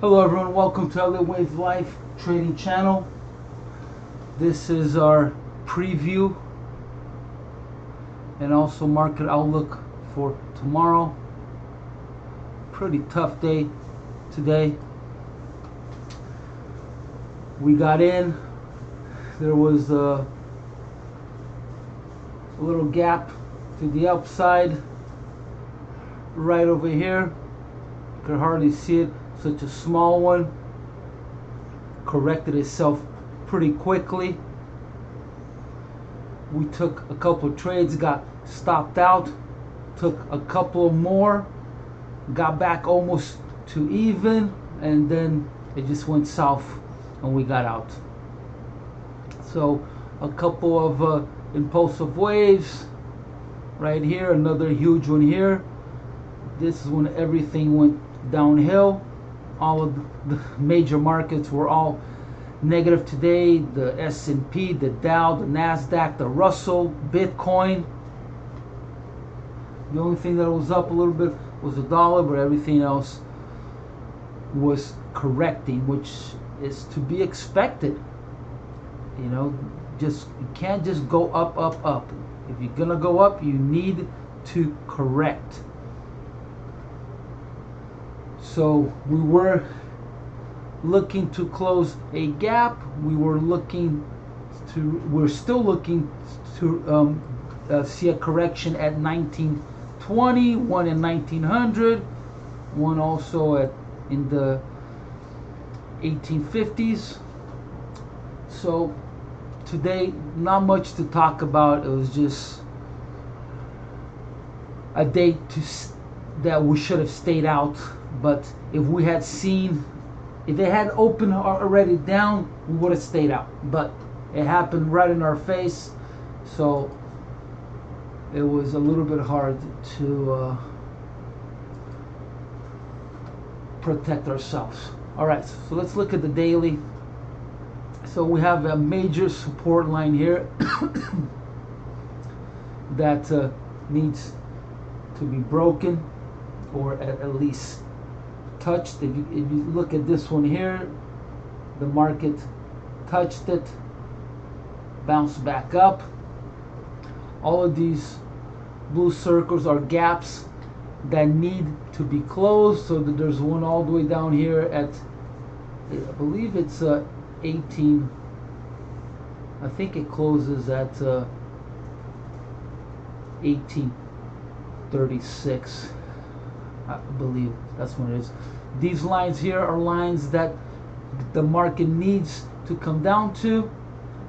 Hello everyone, welcome to Elliott Wave Life Trading Channel. This is our preview and also market outlook for tomorrow. Pretty tough day today. We got in, there was a little gap to the upside right over here. You can hardly see it. Such a small one. Corrected itself pretty quickly. We took a couple of trades, got stopped out, took a couple more, got back almost to even, and then it just went south and we got out. So a couple of impulsive waves right here, another huge one here. This is when everything went downhill. All of the major markets were all negative today. The S&P, the Dow, the Nasdaq, the Russell, Bitcoin. The only thing that was up a little bit was the dollar, but everything else was correcting, which is to be expected. You know, you can't just go up, up, up. If you're gonna go up, you need to correct. So we were looking to close a gap. We're still looking to see a correction at 1920, one in 1900, one also in the 1850s. So today, not much to talk about. It was just a day that we should have stayed out. But if we had seen, if it had opened already down, we would have stayed out. But it happened right in our face, so it was a little bit hard to protect ourselves. All right, so let's look at the daily. So we have a major support line here that needs to be broken, or at least touched. If you look at this one here, the market touched it, bounced back up. All of these blue circles are gaps that need to be closed. So that there's one all the way down here at, I believe it's 18. I think it closes at 1836. I believe that's what it is. These lines here are lines that the market needs to come down to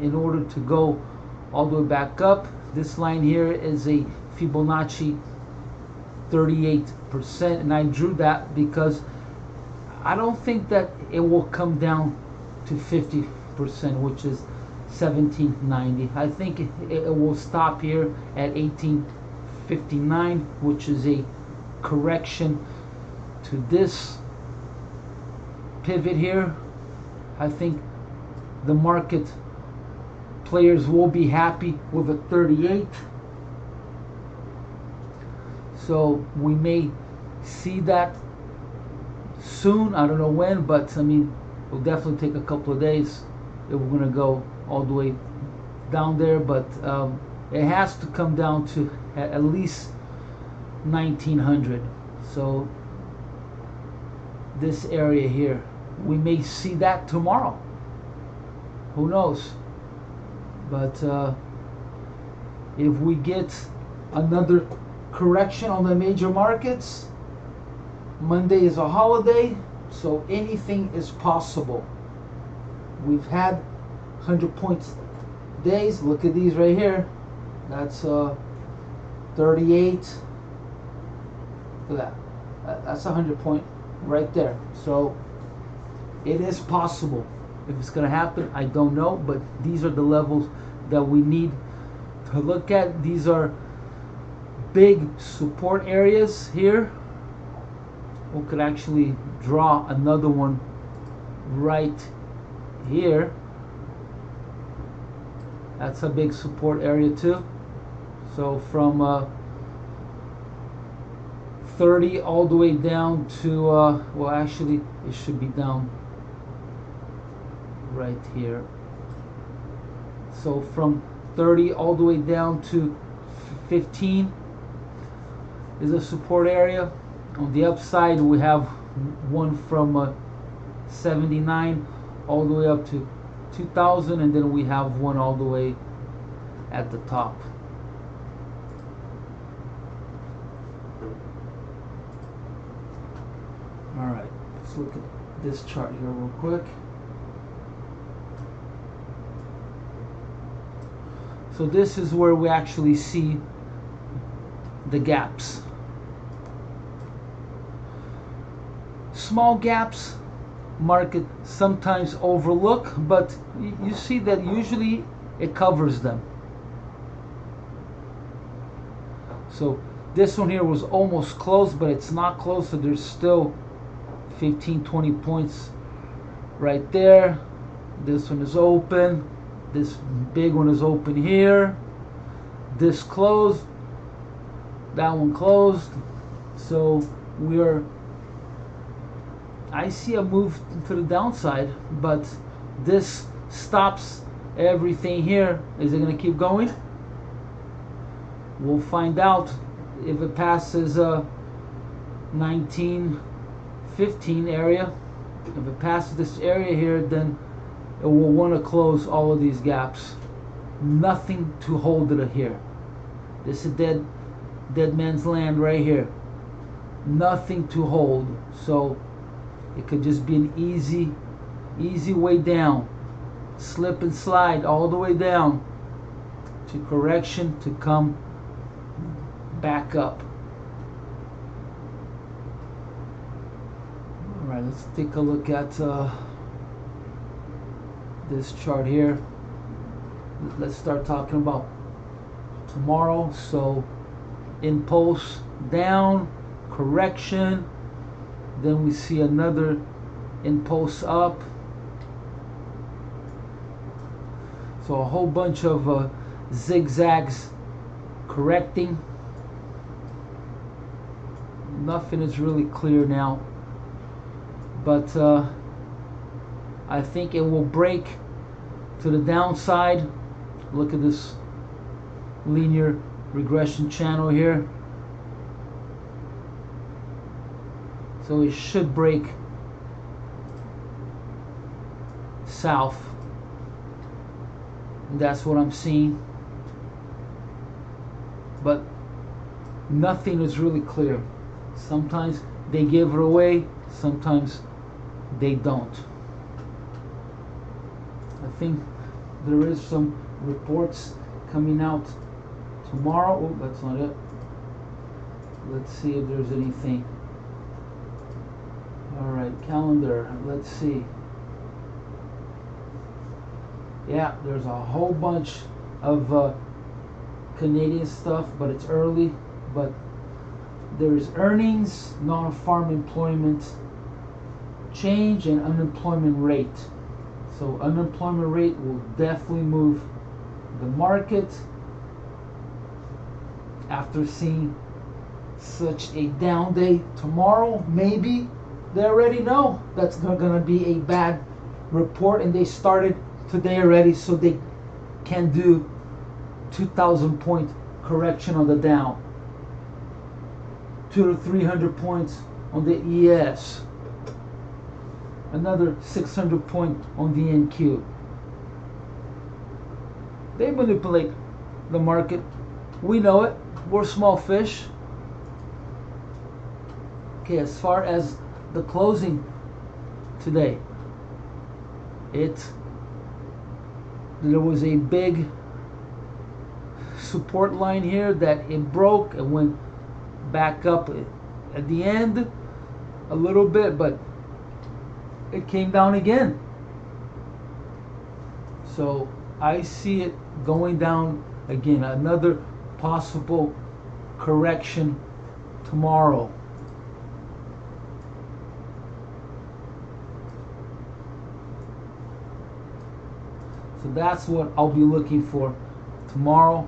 in order to go all the way back up. This line here is a Fibonacci 38%, and I drew that because I don't think that it will come down to 50%, which is 1790. I think it will stop here at 1859, which is a correction to this pivot here. I think the market players will be happy with a 38. So we may see that soon. I don't know when, but I mean, it'll definitely take a couple of days if we're going to go all the way down there. But it has to come down to at least 1900. So this area here, we may see that tomorrow. Who knows? But if we get another correction on the major markets, Monday is a holiday, so anything is possible. We've had 100 points days. Look at these right here. That's 38. Look at that. That's 100 point right there. So it is possible. If it's going to happen, I don't know, but these are the levels that we need to look at. These are big support areas here. We could actually draw another one right here. That's a big support area too. So from 30 all the way down to well, actually it should be down right here. So from 30 all the way down to 15 is a support area. On the upside we have one from 79 all the way up to 2000, and then we have one all the way at the top. Alright, let's look at this chart here real quick. So this is where we actually see the gaps. Small gaps market sometimes overlook, but you see that usually it covers them. So this one here was almost close, but it's not close, so there's still 15-20 points right there. This one is open. This big one is open here. This closed. That one closed. So I see a move to the downside, but this stops everything here. Is it going to keep going? We'll find out if it passes 1915 area. If it passes this area here, then it will want to close all of these gaps. Nothing to hold it here. This is dead man's land right here. Nothing to hold. So it could just be an easy way down. Slip and slide all the way down to correction to come back up. Alright, let's take a look at this chart here. Let's start talking about tomorrow. So impulse down, correction, then we see another impulse up. So a whole bunch of zigzags correcting. Nothing is really clear now, but I think it will break to the downside. Look at this linear regression channel here. So it should break south. And that's what I'm seeing. But nothing is really clear. Sometimes they give it away, sometimes they don't. I think there is some reports coming out tomorrow. Oh, that's not it. Let's see if there's anything. Alright, calendar. Let's see. Yeah, there's a whole bunch of Canadian stuff, but it's early. But there's earnings, non-farm employment change, and unemployment rate. So unemployment rate will definitely move the market after seeing such a down day tomorrow. Maybe they already know that's going to be a bad report, and they started today already, so they can do 2,000 point correction on the down, 200 to 300 points on the ES, another 600 point on the NQ. They manipulate the market. We know it. We're small fish. Okay, as far as the closing today, there was a big support line here that it broke and went back up at the end a little bit, but it came down again. So I see it going down again, another possible correction tomorrow. So that's what I'll be looking for tomorrow,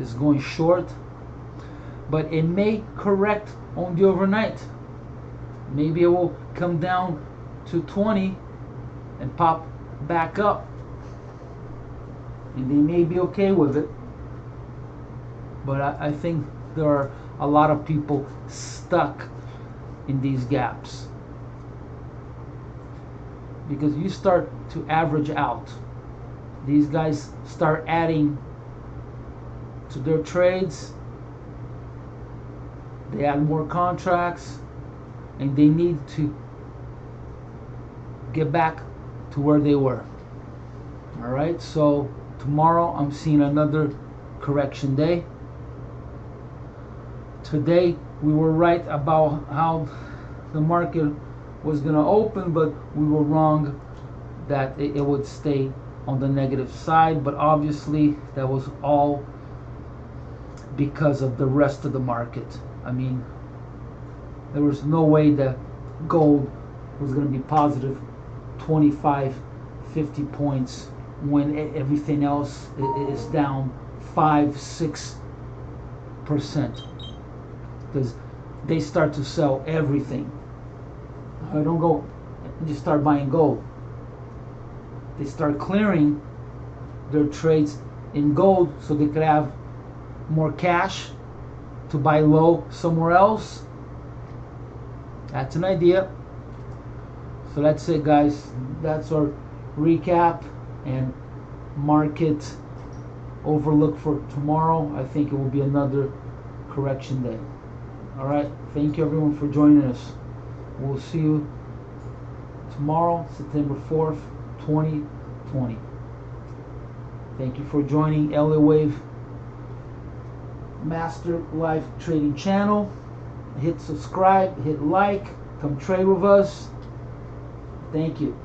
is going short. but it may correct on the overnight. Maybe it will come down to 20 and pop back up, and they may be okay with it. But I think there are a lot of people stuck in these gaps, because you start to average out. These guys start adding to their trades. They add more contracts, and they need to get back to where they were. All right, so tomorrow I'm seeing another correction day. Today we were right about how the market was going to open, but we were wrong that it would stay on the negative side. But obviously that was all because of the rest of the market. I mean, there was no way that gold was going to be positive 25, 50 points when everything else is down 5-6%, because they start to sell everything. I don't go and just start buying gold. They start clearing their trades in gold so they could have more cash to buy low somewhere else. That's an idea. So that's it, guys. That's our recap and market overlook for tomorrow. I think it will be another correction day. All right. Thank you, everyone, for joining us. We'll see you tomorrow, September 4th, 2020. Thank you for joining Elliott Wave Master Live Trading Channel. Hit subscribe, hit like, come trade with us. Thank you.